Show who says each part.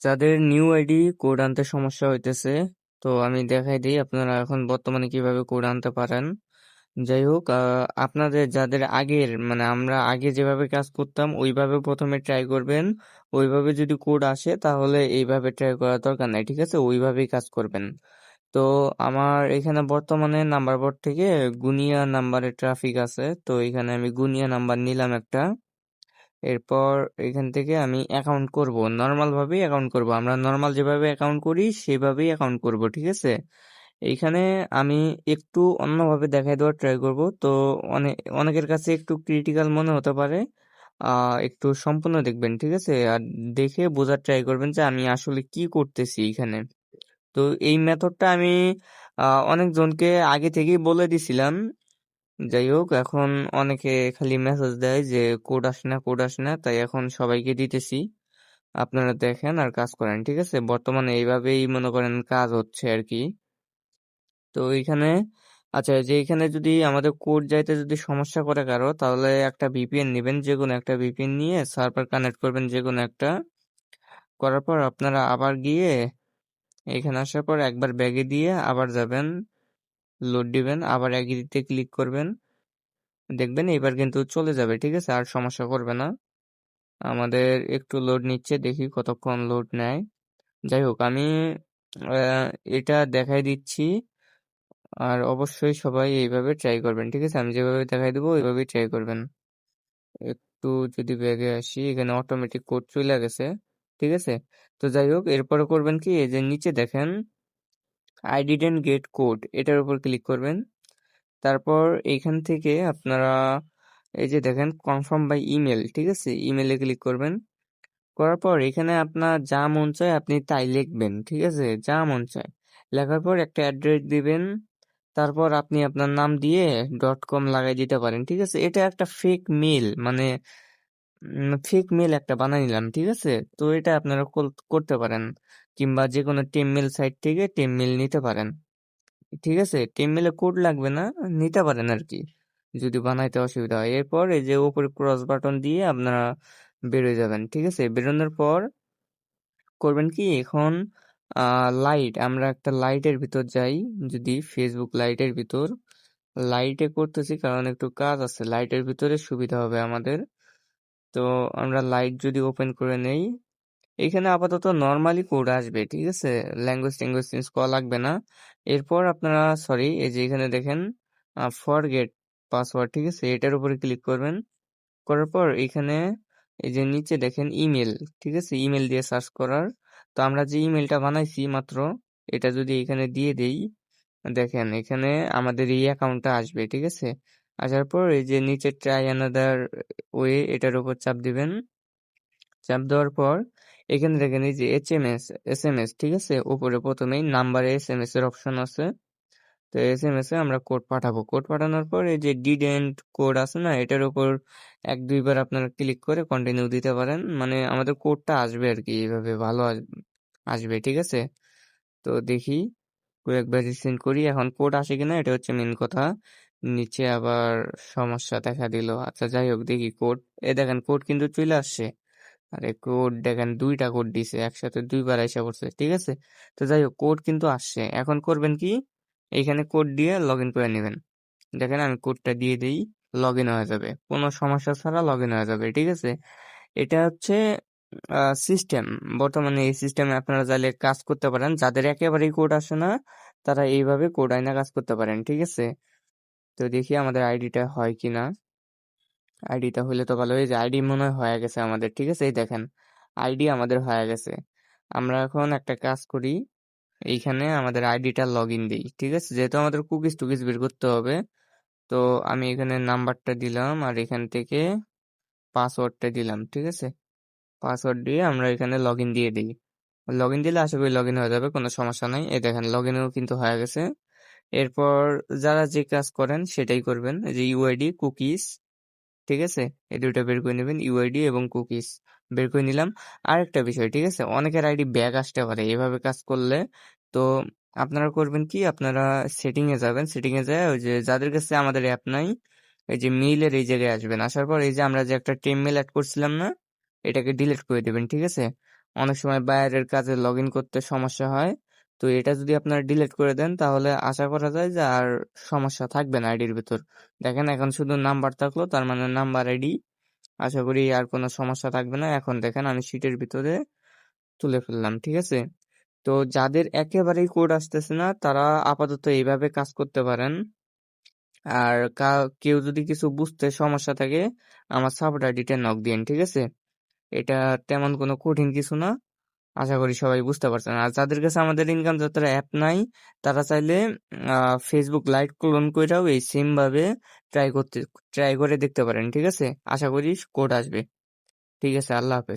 Speaker 1: যাদের new ID code আনতে সমস্যা হইতেছে, তো আমি দেখাই দিই আপনারা এখন বর্তমানে কিভাবে কোড আনতে পারেন। যাই হোক, আপনাদের যাদের আগের মানে আমরা আগে যেভাবে কাজ করতাম ওইভাবে প্রথমে ট্রাই করবেন। ওইভাবে যদি কোড আসে তাহলে এইভাবে ট্রাই করার দরকার নাই, ঠিক আছে? ওইভাবেই কাজ করবেন। তো আমার এখানে বর্তমানে নাম্বার বোর্ড থেকে গুনিয়া নাম্বারের ট্রাফিক আছে, তো এখানে আমি গুনিয়া নাম্বার নিলাম একটা। এরপর এখান থেকে আমি অ্যাকাউন্ট করব, নর্মাল ভাবেই অ্যাকাউন্ট করব, আমরা নর্মাল যেভাবে অ্যাকাউন্ট করি সেভাবেই অ্যাকাউন্ট করব, ঠিক আছে? এইখানে আমি একটু অন্যভাবে দেখাই দেওয়ার ট্রাই করব। তো অনেকের কাছে একটু ক্রিটিক্যাল মনে হতে পারে, একটু সম্পূর্ণ দেখবেন, ঠিক আছে? আর দেখে বোঝার ট্রাই করবেন যে আমি আসলে কি করতেছি এইখানে। তো এই মেথডটা আমি অনেকজনকে আগে থেকেই বলে দিছিলাম। যাই হোক, এখন অনেকে খালি মেসেজ দেয় যে কোড আসে না, কোড আসে না, তাই এখন সবাইকে দিতেছি। আপনারা দেখেন আর কাজ করেন, ঠিক আছে? বর্তমানে এইভাবেই মনে করেন কাজ হচ্ছে আর কি। তো এইখানে আচ্ছা, যে এখানে যদি আমাদের কোড যাইতে যদি সমস্যা করে কারো, তাহলে একটা ভিপিএন নেবেন, যে কোনো একটা ভিপিএন নিয়ে সার্ভার কানেক্ট করবেন যে কোনো একটা। করার পর আপনারা আবার গিয়ে এখানে আসার পর একবার ব্যাগে দিয়ে আবার যাবেন, লোড দিবেন, আবার এগ্রিতে ক্লিক করবেন। দেখবেন এবার কিন্তু চলে যাবে, ঠিক আছে? আর সমস্যা করবে না। আমাদের একটু লোড নিচ্ছে, দেখি কতক্ষণ লোড নেয়। যাই হোক, আমি আহ, এটা দেখাই দিচ্ছি। আর অবশ্যই সবাই এইভাবে ট্রাই করবেন, ঠিক আছে? আমি যেভাবে দেখাই দেবো ওইভাবেই ট্রাই করবেন। একটু যদি ব্যাগে আসি, এখানে অটোমেটিক কোড চলে গেছে, ঠিক আছে? তো যাই হোক, এরপরে করবেন কি, এই যে নিচে দেখেন আই ডিডন্ট গেট কোড, এটার উপর ক্লিক করবেন। তারপর এইখান থেকে আপনারা এই যে দেখেন কনফার্ম বাই ইমেল, ঠিক আছে? ইমেলে ক্লিক করবেন। করার পর এখানে আপনার যা মন চায় আপনি তাই লিখবেন, ঠিক আছে? যা মন চায় লেখার পর একটা অ্যাড্রেস দিবেন। তারপর আপনি আপনার নাম দিয়ে .com লাগাই দিতে পারেন, ঠিক আছে? এটা একটা ফেক মেল, মানে ফেক মেল একটা বানাই নিলাম, ঠিক আছে? তো এটা আপনারা করতে পারেন, কিংবা যে কোনো টেমমেল সাইট থেকে টেমমেল নিতে পারেন, ঠিক আছে? টেমমেলে কোড লাগবে না, নিতে পারেন আর কি, যদি বানাইতে অসুবিধা হয়। এরপর এই যে উপরে ক্রস বাটন দিয়ে আপনারা বেরোয় যাবেন, ঠিক আছে? বেরোনোর পর করবেন কি, এখন লাইট, আমরা একটা লাইটের ভিতর যাই। যদি ফেসবুক লাইটের ভিতর, লাইটে করতেছি কারণ একটু কাজ আছে, লাইটের ভিতরে সুবিধা হবে আমাদের। তো আমরা লাইট যদি ওপেন করে নেই, এখানে আপাতত নর্মালি কোড আসবে, ঠিক আছে? ল্যাঙ্গুয়েজ ট্যাঙ্গুয়েজ চেঞ্জ করা লাগবে না। এরপর আপনারা সরি, এই যে এখানে দেখেন ফরগেট পাসওয়ার্ড, ঠিক আছে? এটার উপরে ক্লিক করবেন। করার পর এখানে এই যে নিচে দেখেন ইমেল, ঠিক আছে? ইমেল দিয়ে সার্চ করার। তো আমরা যে ইমেলটা বানাইছি মাত্র, এটা যদি এখানে দিয়ে দেই, দেখেন এখানে আমাদের এই অ্যাকাউন্টটা আসবে, ঠিক আছে? আসার পর এই যে নিচে ট্রাই অ্যানাদার ওয়ে, এটার উপর চাপ দিবেন। চাপ দেওয়ার পর এখানে দেখেন এই যে এস এম এস, ঠিক আছে? উপরে প্রথমেই নাম্বারে এস এর অপশন আছে। তো এস এ আমরা কোড পাঠাবো। কোড পাঠানোর পর এই যে ডিডেন্ট কোড আছে না, এটার উপর 1-2 বার আপনারা ক্লিক করে কন্টিনিউ দিতে পারেন, মানে আমাদের কোডটা আসবে আর কি, এইভাবে ভালো আসবে, ঠিক আছে? তো দেখি কয়েকবার রিসেন্ড করি, এখন কোড আসে কিনা, এটা হচ্ছে মেন কথা। নিচে আবার সমস্যা দেখা দিল। আচ্ছা যাই হোক, দেখি কোড। দেখেন কোড কিন্তু চলে আসছে। আরে কোড দেখেন, 2টা কোড দিছে একসাথে, 2বার আইসা পড়ছে, ঠিক আছে? তো যাই হোক, কোড কিন্তু আসছে। এখন করবেন কি, এইখানে কোড দিয়ে লগ ইন করে নেবেন। দেখেন আমি কোডটা দিয়ে দিই, লগ ইন হয়ে যাবে, কোনো সমস্যা ছাড়া লগ ইন হয়ে যাবে, ঠিক আছে? এটা হচ্ছে সিস্টেম। বর্তমানে এই সিস্টেমে আপনারা চাইলে কাজ করতে পারেন, যাদের একেবারেই কোড আসে না তারা এইভাবে কোড আইনা কাজ করতে পারেন, ঠিক আছে? তো দেখি আমাদের আইডিটা হয় কিনা। আইডিটা হলে তো ভালো, হয়ে যায়। আইডি মনে হয় হয়ে গেছে আমাদের, ঠিক আছে? এই দেখেন আইডি আমাদের হয়ে গেছে। আমরা এখন একটা কাজ করি, এইখানে আমাদের আইডিটা লগ ইন দিই, ঠিক আছে? যেহেতু আমাদের কুকিজ টুকিজ বের করতে হবে, তো আমি এখানে নাম্বারটা দিলাম আর এখান থেকে পাসওয়ার্ডটা দিলাম, ঠিক আছে? পাসওয়ার্ড দিয়ে আমরা এখানে লগ ইন দিয়ে দিই। লগ ইন দিলে আশা করি লগ ইন হয়ে যাবে, কোনো সমস্যা নাই। এই দেখেন লগ ইনও কিন্তু হয়ে গেছে। এরপর যারা যে কাজ করেন সেটাই করবেন, এই যে ইউআইডি কুকিজ, ঠিক আছে? এই দুইটা বের করে নেবেন, ইউআইডি এবং কুকিজ বের করে নিলাম। আর একটা বিষয়, ঠিক আছে? অনেকের আইডি ব্যাগ আসতে পারে এভাবে কাজ করলে। তো আপনারা করবেন কি, আপনারা সেটিং এ যাবেন, সেটিং এ যায় ওই যে যাদের কাছে আমাদের অ্যাপ নাই, এই যে মেইলের এই জায়গায় আসবেন। আসার পর এই যে আমরা যে একটা টেম মেল অ্যাড করছিলাম না, এটাকে ডিলিট করে দেবেন, ঠিক আছে? অনেক সময় বাইরের কাজে লগ ইন করতে সমস্যা হয়। তো এটা যদি আপনারা ডিলিট করে দেন তাহলে আশা করা যায় যে আর সমস্যা থাকবে না আইডির ভিতর। দেখেন এখন শুধু নাম্বার থাকলো, তার মানে নাম্বার আইডি। আশা করি আর কোনো সমস্যা থাকবে না। এখন দেখেন আমি শিটের ভিতরে তুলে ফেললাম, ঠিক আছে? তো যাদের একেবারেই কোড আসতেছে না তারা আপাতত এইভাবে কাজ করতে পারেন। আর কেউ যদি কিছু বুঝতে সমস্যা থাকে আমার সাপোর্ট আইডিতে নক দিন, ঠিক আছে? এটা তেমন কোনো কঠিন কিছু না। আশা করি সবাই বুঝতে পারছেন। আর যাদের কাছে আমাদের ইনকাম যাত্রা অ্যাপ নাই তারা চাইলে ফেসবুক লাইট ক্লোন কইরাও এই সেম ভাবে ট্রাই করে দেখতে পারেন, ঠিক আছে? আশা করি কোড আসবে। ঠিক আছে, আল্লাহ হাফেজ।